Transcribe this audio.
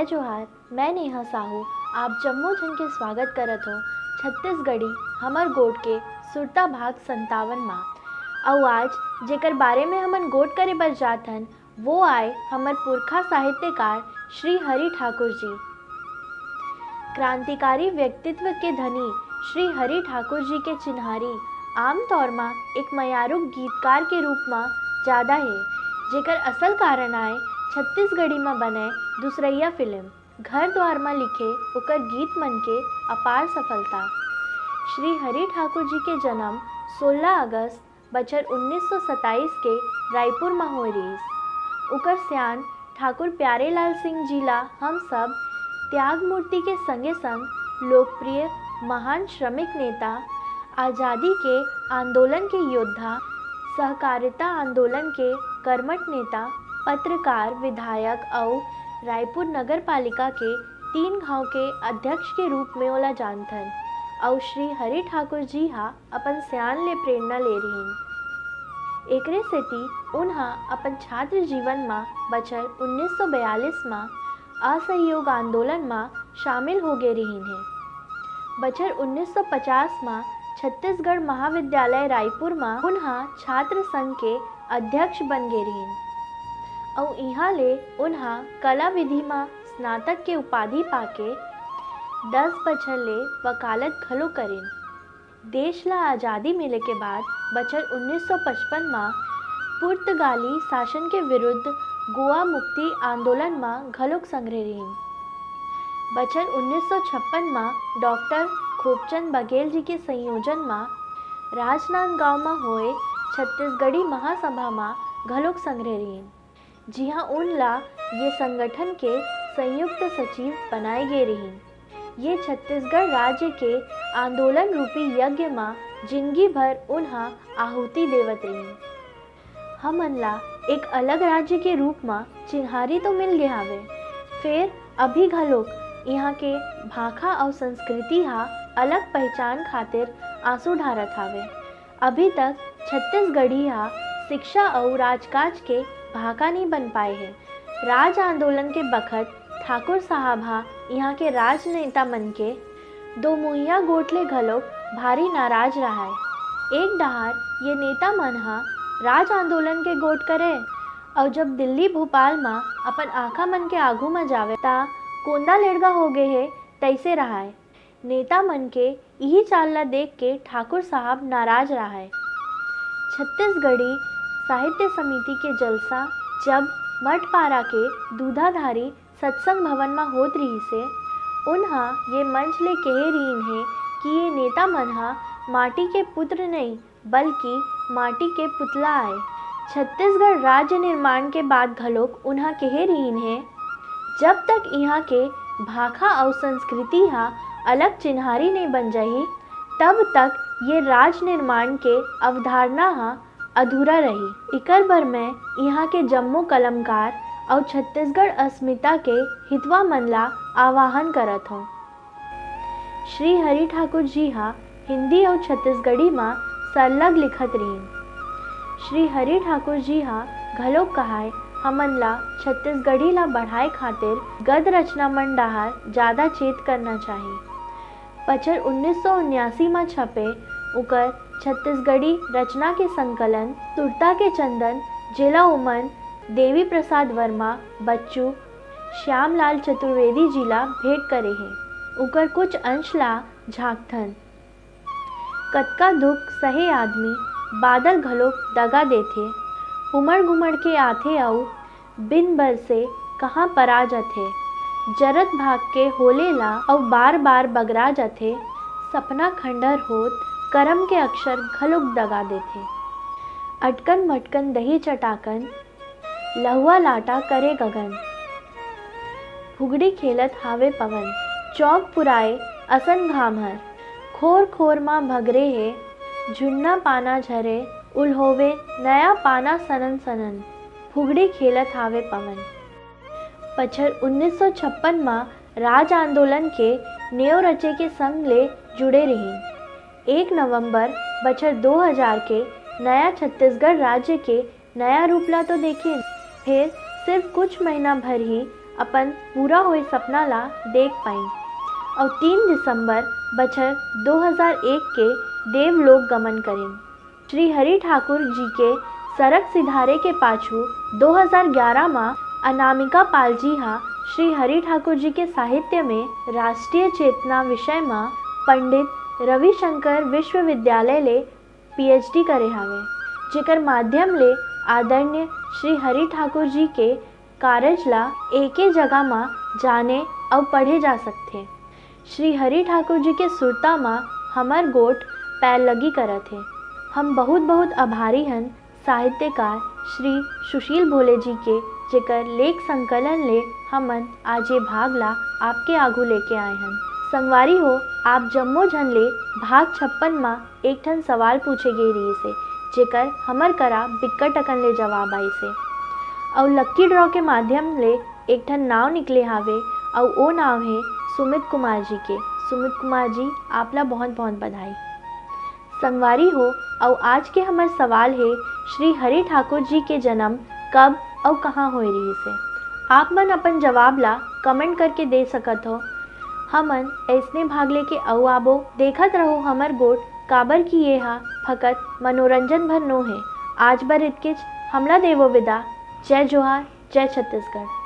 जय जोहार। मैं नेहा साहू आप जम्मू जन के स्वागत करत हो छत्तीसगढ़ी हमर गोट के सुरता भाग 57 माँ। और आज जेकर बारे में हमन गोट करे बर जात हन वो आए हमर पुरखा साहित्यकार श्री हरि ठाकुर जी। क्रांतिकारी व्यक्तित्व के धनी श्री हरि ठाकुर जी के चिन्हारी आमतौर में एक मयारू गीतकार के रूप में ज़्यादा है, जेकर असल कारण आए छत्तीसगढ़ी में बने दूसरैया फिल्म घर द्वार में लिखे उकर गीत मन के अपार सफलता। श्री हरि ठाकुर जी के जन्म 16 अगस्त बछर 1927 के रायपुर में होए रहीस। उकर सियान ठाकुर प्यारेलाल सिंह जी ला हम सब त्याग मूर्ति के संगे संग लोकप्रिय महान श्रमिक नेता, आज़ादी के आंदोलन के योद्धा, सहकारिता आंदोलन के कर्मठ नेता, पत्रकार, विधायक और रायपुर नगर पालिका के 3 गांव के अध्यक्ष के रूप में ओला जानथन। और श्री हरि ठाकुर जी हा अपन सियान ले प्रेरणा ले रहीन। एकरे सेती उन्हा अपन छात्र जीवन में बछर 1942 में असहयोग आंदोलन में शामिल हो गए रहीन है। बछर 1950 में छत्तीसगढ़ महाविद्यालय रायपुर में उन्हा छात्र संघ के अध्यक्ष बन गए रहीन। और यहाँ ले उन्हा कला विधि में स्नातक के उपाधि पाके 10 बछर ले वकालत घलो करेन। देश ला आज़ादी मिले के बाद बछर 1955 में पुर्तगाली शासन के विरुद्ध गोवा मुक्ति आंदोलन में घलोक संग्रह रहीन। बछर 1956 में डॉक्टर खोपचंद बघेल जी के संयोजन में राजनांदगांव में होए छत्तीसगढ़ी महासभा में घलोक संग्रह रहीन, जिहाँ उनला ये संगठन के संयुक्त सचिव बनाए गए रहीन। ये छत्तीसगढ़ राज्य के आंदोलन रूपी यज्ञ में जिंदगी भर उन्हा आहुति देवत रहीन। हमन ला एक अलग राज्य के रूप में चिन्हारी तो मिल गए हवे, फिर अभी घलोक यहाँ के भाषा और संस्कृति हा अलग पहचान खातिर आंसू ढारत हावे। अभी तक छत्तीसगढ़ी हा शिक्षा और राजकाज के भाका नहीं बन पाए हैं। राज आंदोलन के बखत ठाकुर साहब हा यहाँ के राजनेता मन के दो मुहिया गोटले घलोक भारी नाराज रहा है। एक डहार ये नेता मन हा राज आंदोलन के गोट करे और जब दिल्ली भोपाल में अपन आँखा मन के आगू में जावे ता कोंदा लेड़गा हो गए है तैसे रहा है। नेता मन के यही चाल ला देख के ठाकुर साहब नाराज रहा है। छत्तीसगढ़ी साहित्य समिति के जलसा जब मठपारा के दूधाधारी सत्संग भवन में होत रही से उन्हा ये मंच ले कहे रहीन है कि ये नेता मन हा माटी के पुत्र नहीं बल्कि माटी के पुतला आए। छत्तीसगढ़ राज्य निर्माण के बाद घलोक उन्हा कहे रहीन है जब तक यहाँ के भाषा और संस्कृति हा अलग चिन्हारी नहीं बन जाही तब तक ये राज निर्माण के अवधारणा हा अधूरा रही। इकर बर मैं यहाँ के जम्मू कलमकार और छत्तीसगढ़ अस्मिता के हितवा मन ला आवाहन करत हूँ। श्री हरि ठाकुर जी हा हिंदी और छत्तीसगढ़ी में सरलग लिखत रहीन। श्री हरि ठाकुर जी हा घलोक कहाय हमन ला छत्तीसगढ़ी ला बढ़ाए खातिर गद रचना मन डाहर ज़्यादा चेत करना चाहिए। बछर 1979 में छपे उकर छत्तीसगढ़ी रचना के संकलन सुरता के चंदन जिला उमन देवी प्रसाद वर्मा बच्चू श्यामलाल चतुर्वेदी जी ला भेंट करे हैं। उकर कुछ अंश ला झांकथन। कतका दुख सहे आदमी बादल घलोक दगा देथे, उमड़ घुमड़ के आथे आउ बिन बर से कहाँ परा जाथे। जरत भाग के होले ला और बार बार बगरा जाथे, सपना खंडर होत करम के अक्षर घलोक दगा देथे। अटकन मटकन दही चटाकन लहुआ लाटा करे गगन, फुगड़ी खेलत हावे पवन, चौक पुराए असन घामहर, खोर खोर माँ भगरे है, झुन्ना पाना झरे उल्होवे नया पाना सनन सनन, फुगड़ी खेलत हावे पवन। बछर 1956 में राज आंदोलन के नेव रचे के संग ले जुड़े रहीन। 1 नवंबर बछर 2000 के नया छत्तीसगढ़ राज्य के नया रूप ला तो देखें, फिर सिर्फ कुछ महीना भर ही अपन पूरा हुए सपना ला देख पाई और 3 दिसंबर बछर 2001 के देवलोक गमन करें। श्री हरि ठाकुर जी के सरक सिधारे के पाछू 2011 में अनामिका पाल जी हा श्री हरि ठाकुर जी के साहित्य में राष्ट्रीय चेतना विषय में पंडित रविशंकर विश्वविद्यालय ले PhD करे हावे, जेकर माध्यम ले आदरणीय श्री हरि ठाकुर जी के कारज ला एक ही जगह में जाने और पढ़े जा सकते। श्री हरि ठाकुर जी के सुरता में हमर गोट पैर लगी करत है। हम बहुत बहुत आभारी हन साहित्यकार श्री सुशील भोले जी के, जेकर लेख संकलन ले हमन आज ये भाग ला आपके आगू लेके आए हन। संगवारी हो, आप जम्मो झन ले भाग 56 में एक ठन सवाल पूछे गए रही से, जेकर हमर करा बिक्कट अकन ले जवाब आई से और लक्की ड्रॉ के माध्यम ले एक ठन नाव निकले हावे और वो नाव है सुमित कुमार जी के। सुमित कुमार जी, आपला बहुत बहुत बधाई। संगवारी हो, और आज के हमार सवाल है श्री हरि ठाकुर जी के जन्म कब और कहाँ हो रही से। आप मन अपन जवाब ला कमेंट करके दे सकत हो। हमन ऐसने भाग लेके औ आबो, देखत रहो हमर गोट, काबर की ये हा फकत मनोरंजन भर नो है। आज बर इतकेच हमला देवो विदा। जय जोहार, जय छत्तीसगढ़।